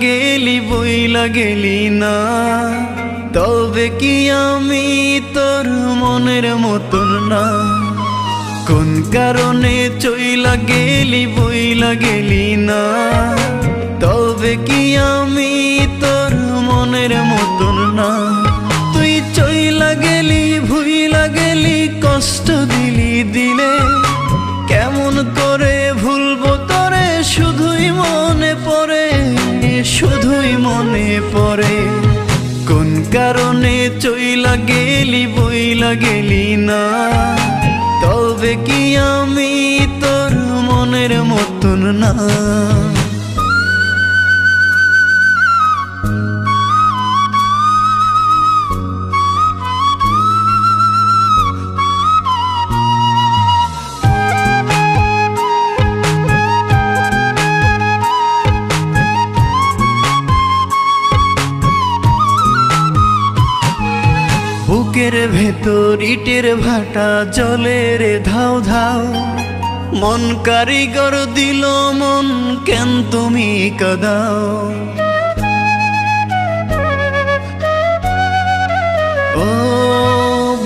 গেলি বইলা গেলি না, তবে কি আমি তোর মনের মতন না? কোন কারণে চইলা গেলি বইলা গেলি না, তবে কি আমি তোর মনের মতন না? তুই চইলা গেলি ভুইলা গেলি, কষ্ট দিলি দিলে, কেমন করে ভুলবো তোরে? শুধুই মনে পড়ে, শুধুই মনে পড়ে। কোন কারণে চইলা গেলি বইলা গেলি না, তবে কি আমি তোর মনের মতন না? বুকের ভেতর ইটের ভাটা জলে রে ধাও ধাও, মন কারিগর দিল মন, কেন তুমি কাঁদাও? ও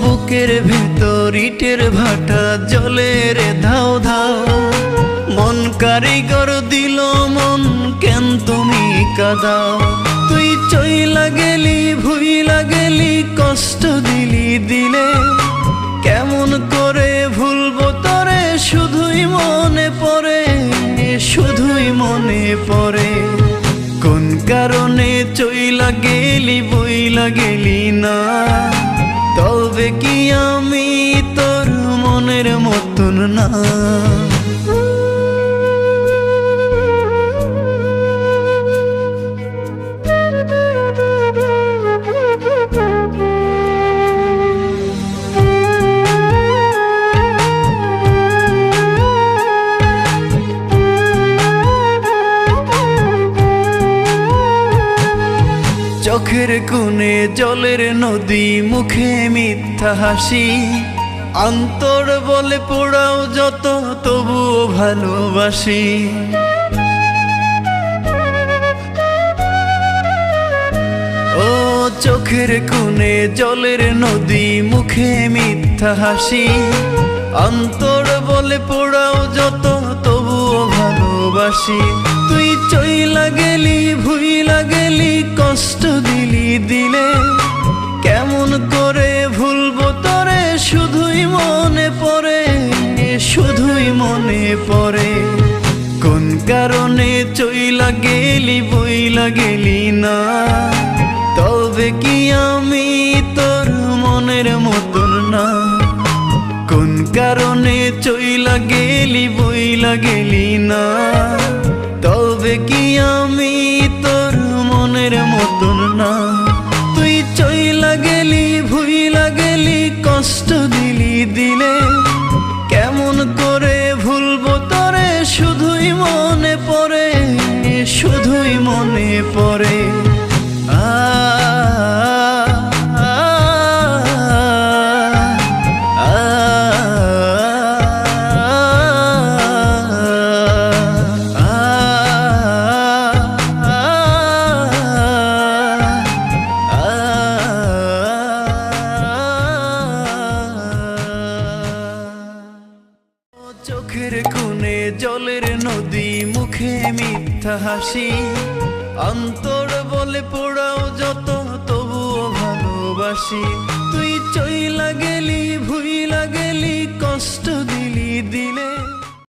বুকের ভেতর ইটের ভাটা জলে রে ধাও ধাও, মন কারিগর দিল মন, কেন তুমি কাঁদাও? তুই চইলা গেলি ভুইলা গেলি, কষ্ট দিলি দিলে, কেমন করে ভুলবো তোরে? শুধুই মনে পড়ে, শুধুই মনে পড়ে। কোন কারণে চইলা গেলি বইলা গেলি না, তবে কি আমি তোর মনের মতন না? চোখের কোণে জলের নদী, মুখে মিথ্যা হাসি, অন্তর বলে পোড়াও যত, তবুও ভালোবাসি। ও চোখের কোণে জলের নদী, মুখে মিথ্যা হাসি, অন্তর বলে পোড়াও যত, তবুও ভালোবাসি। তুই চইলা গেলি ভুইলা গেলি, কষ্ট দিলি দিলে, কেমন করে ভুলবো তোরে? শুধুই মনে পড়ে, শুধুই মনে পড়ে। কোন কারণে চইলা গেলি বইলা গেলি না, তবে কি আমি তোর মনের মতন না? কোন কারণে চইলা গেলি বইলা গেলি না, তবে কি আমি তোর মনের মতন না? তুই চইলা গেলি ভুইলা গেলি, কষ্ট দিলি দিলে, কেমন করে ভুলবো তোরে? শুধুই মনে পড়ে, শুধুই মনে পড়ে। চোখের কোণে জলের নদী, মুখে মিথ্যা হাসি, অন্তর বলে পোড়াও যত, তবুও ভালোবাসি। তুই চইলা গেলি ভুইলা গেলি, কষ্ট দিলি দিলে।